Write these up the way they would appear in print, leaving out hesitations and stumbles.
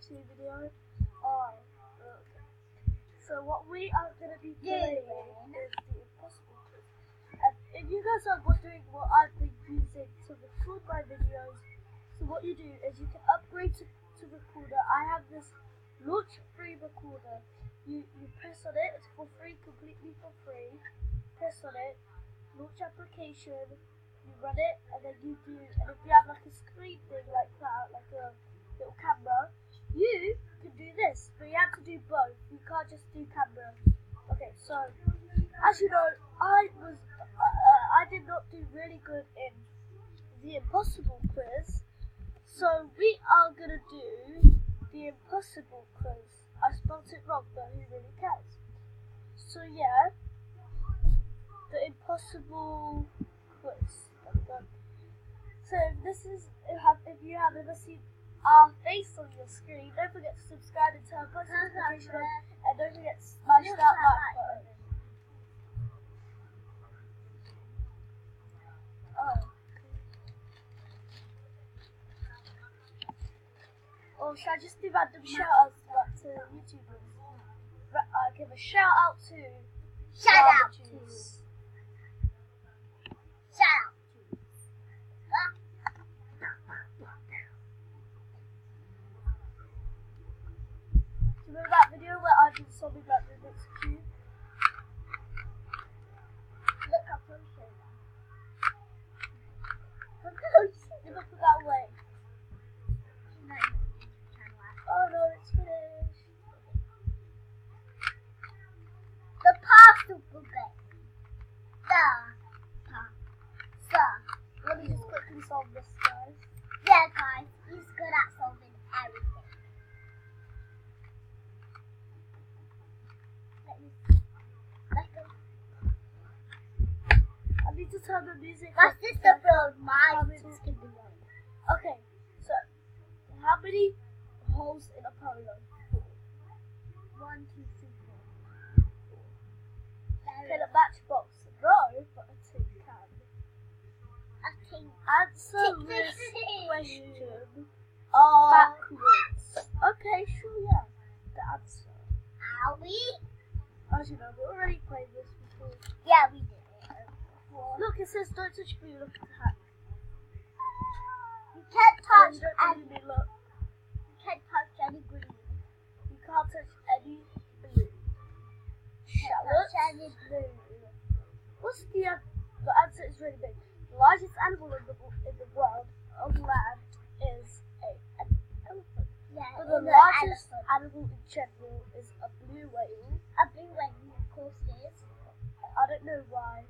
2 video. Okay. So what we are going to be doing is the impossible quiz. And if you guys are wondering what I've been using to record my videos, so what you do is you can upgrade to recorder. I have this launch free recorder. You press on it, it's for free, completely for free. Press on it, launch application, you run it, and then you do, and if you have like a screen thing like that, like a little camera, you can do this, but you have to do both. You can't just do camera. Okay, so as you know, I did not do really good in the impossible quiz, so we are gonna do the impossible quiz. I spelled it wrong, but who really cares? So yeah, the impossible quiz. So this is if you have ever seen our face on your screen, don't forget to subscribe and turn post notification on, and don't forget to smash that like button. Or should I just do random shout outs to YouTubers? I'll give a shout out to Juice. Do you remember that video where I did something like Rubik's Cube? Look up on shoulder. Never put that away. Oh no, it's finished. The pasta booklet. Let me just quickly solve this, guys. Yeah, guys, he's good at solving everything. I need to turn the music My off. sister built my Okay, so how many holes in a polo? 1, 2, 3, 4. Can a matchbox? No, but a tin can. I think Answer this question backwards. Okay, sure, yeah. The answer. Are we? As you know, we already played this before. Yeah, we did it. Look, it says don't touch me, look at the hat. You can't touch Don't any. believe me, look. You can't touch any green. You can't touch any blue. Shallots. Any blue. What's the answer is really big. The largest animal in the world on land is an elephant. Yeah, But the in largest elephant. animal in general is a blue whale. A blue one, of course, it is. I don't know why.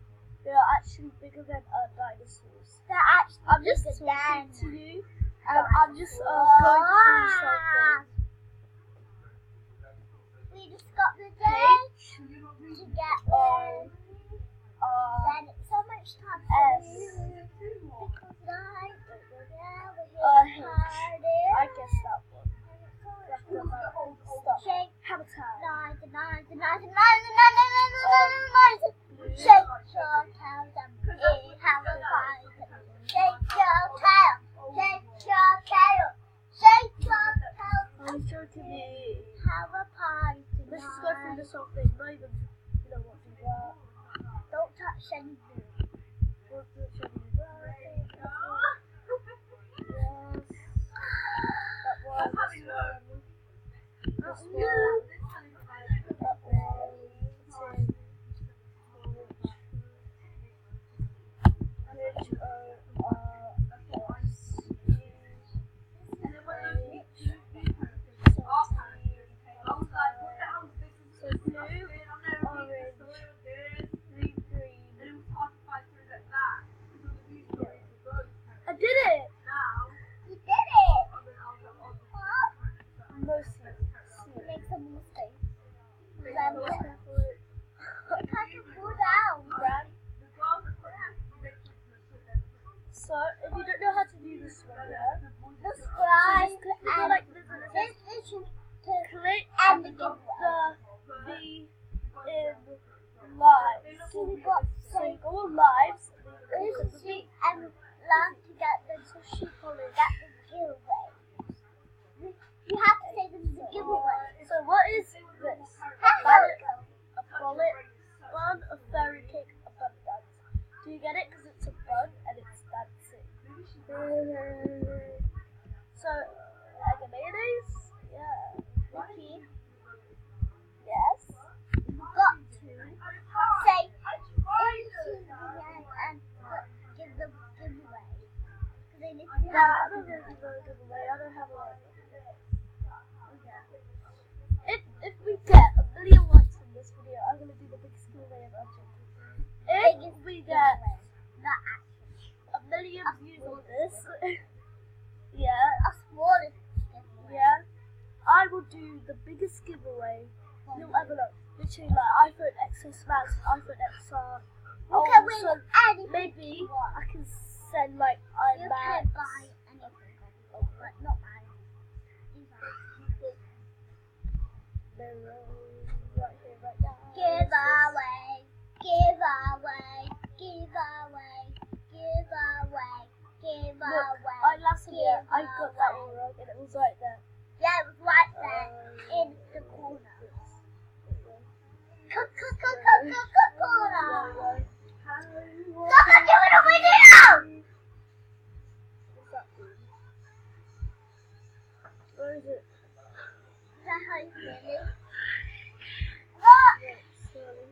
They are actually bigger than dinosaurs. They're actually I'm just bigger talking than to you, and I'm just going through something. We just got the page to get O then it's so much time S because I I guess that one. Stop. Shake Habitat. Shake your tail and be have a party. Shake your tail. Shake your tail. Shake your tail. Are you joking me? Have a party tonight. Let's just go through this whole thing. Not even, you know what to do that. Don't touch any blue. Don't touch any blue. So, like a mayonnaise? Yeah. Nikki, Yes. you've got to say into the end and give the giveaway. Because then if you No, I don't really give a giveaway. I don't have a like. If we get a million likes on this video, I'm gonna do the biggest giveaway ever. If we get not actually a million views on this, yeah, a smallest giveaway. yeah, I will do the biggest giveaway you'll ever know. Literally like iPhone XS Max, iPhone XR. You can win so anything maybe you want. I can send like You iMac. can buy anything, but not mine. These are Right here, right now. giveaway, giveaway, giveaway, giveaway, giveaway. I last year I got that all wrong and it was right there. Yeah, it was right there in the corner. Corner. Look, I'm doing a video! What's that doing? Where is it? Is that how you feel it? Yeah, sorry.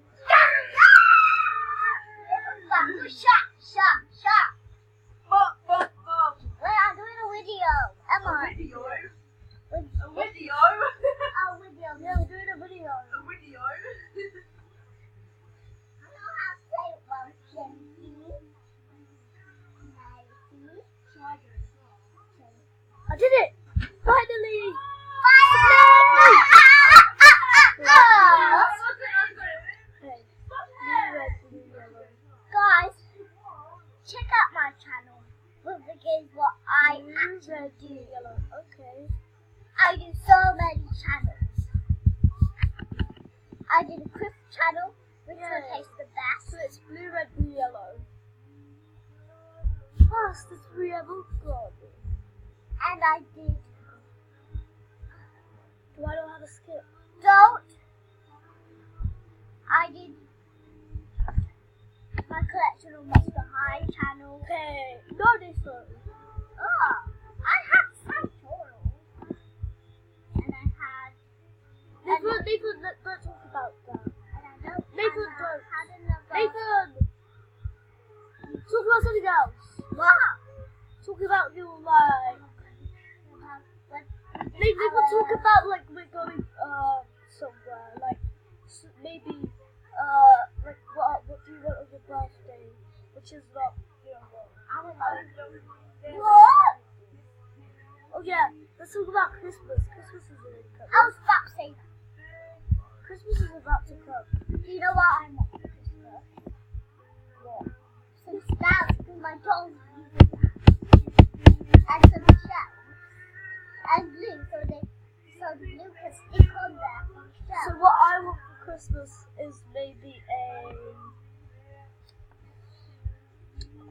Shut. Wait, I'm doing a video. Am I? A video? With, A video? oh, video. Yeah, we're doing a video. A video? I know how to say it well, Chelsea. I did it! Finally! Hey, blue, red, blue, yellow. Guys, check out my channel with the games what I Blue, actually red, do. blue, yellow. Okay. I do so many channels. I did a crisp channel, which will Yeah. taste the best. So it's blue, red, blue, yellow. Fast, the three have all gone. And I did Do I not have a skip? don't. I did my collection of Monster High channel. Okay, no different. Oh, I had some total. And I had. Nathan, don't talk about that. And I don't. Nathan, and I don't. had another. Nathan! Talk about something else. What? Talk about your like. What? Nathan, talk about like we're going somewhere. Like maybe like what do you want on your birthday? Which is not I don't know. What? Oh yeah, let's talk about Christmas. Christmas is coming. I was about to say that. Christmas is about to come. Do you know what I want for Christmas? What? Some stamps because my dolls use that. And some shells. And glue so the glue can stick on there for the So shell. what I want for Christmas is maybe a.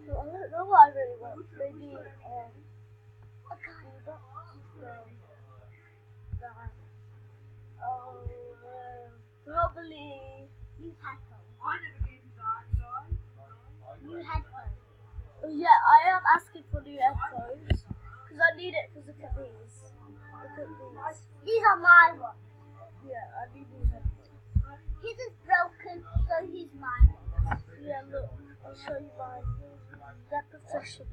I don't know what I really want. Maybe probably. Use headphones. I never gave you that, guys. Use headphones. Oh yeah, I am asking for new headphones because I need it. Because look at these. Look at these. These are my ones. Yeah, I need new headphones. His is broken, so use mine. Yeah, look, I'll show you mine. They're professional.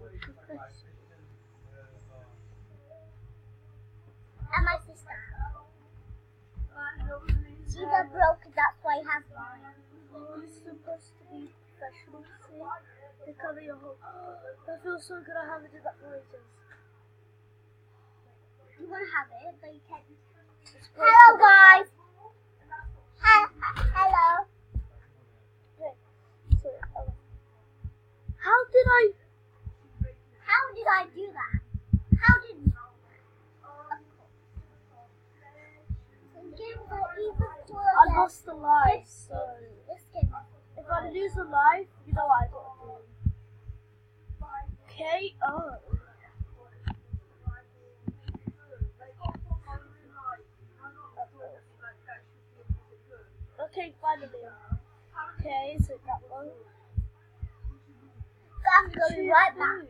And my sister. These are broken, that's why he has mine. You're supposed to be professional, see? They cover your whole. That feels so good. I haven't done that for ages. You want to have it, but you can't. It's Hello, broken. guys. Hello. Okay, so, how did I? How did I do that? How did I lost a life, so This game. if I lose a life, you know what I gotta do. KO. Okay, finally. Okay, so that one. I'm going right back.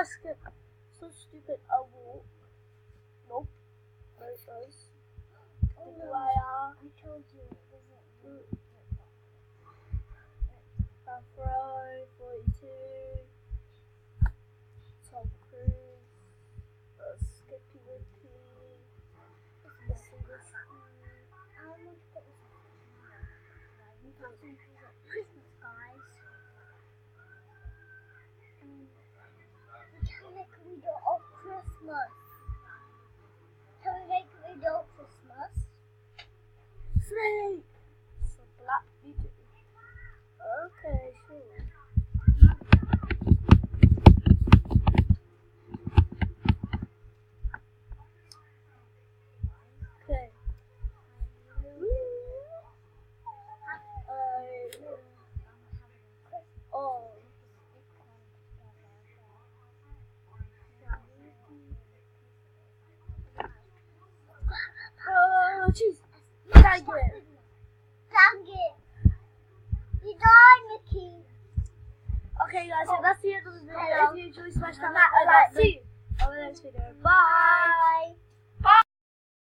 skip. So stupid. A walk. Nope. There it goes. Oh, The no. wire. I told you it wasn't. Afro 42. Tom Cruise. Skippy Wimpy. Missing this. I want to put this up. We've got some things at Christmas, guys. We can make a video of Christmas. Can we make a video of Christmas? Snake! So black video. Okay, sure. Okay. Oh. Oh, jeez. Thank you. Thank you. You died, Mickey. Okay, guys, so that's the end of the video. Hello. If you enjoyed, smash that Like, like button. See you on the next video. Bye. Bye.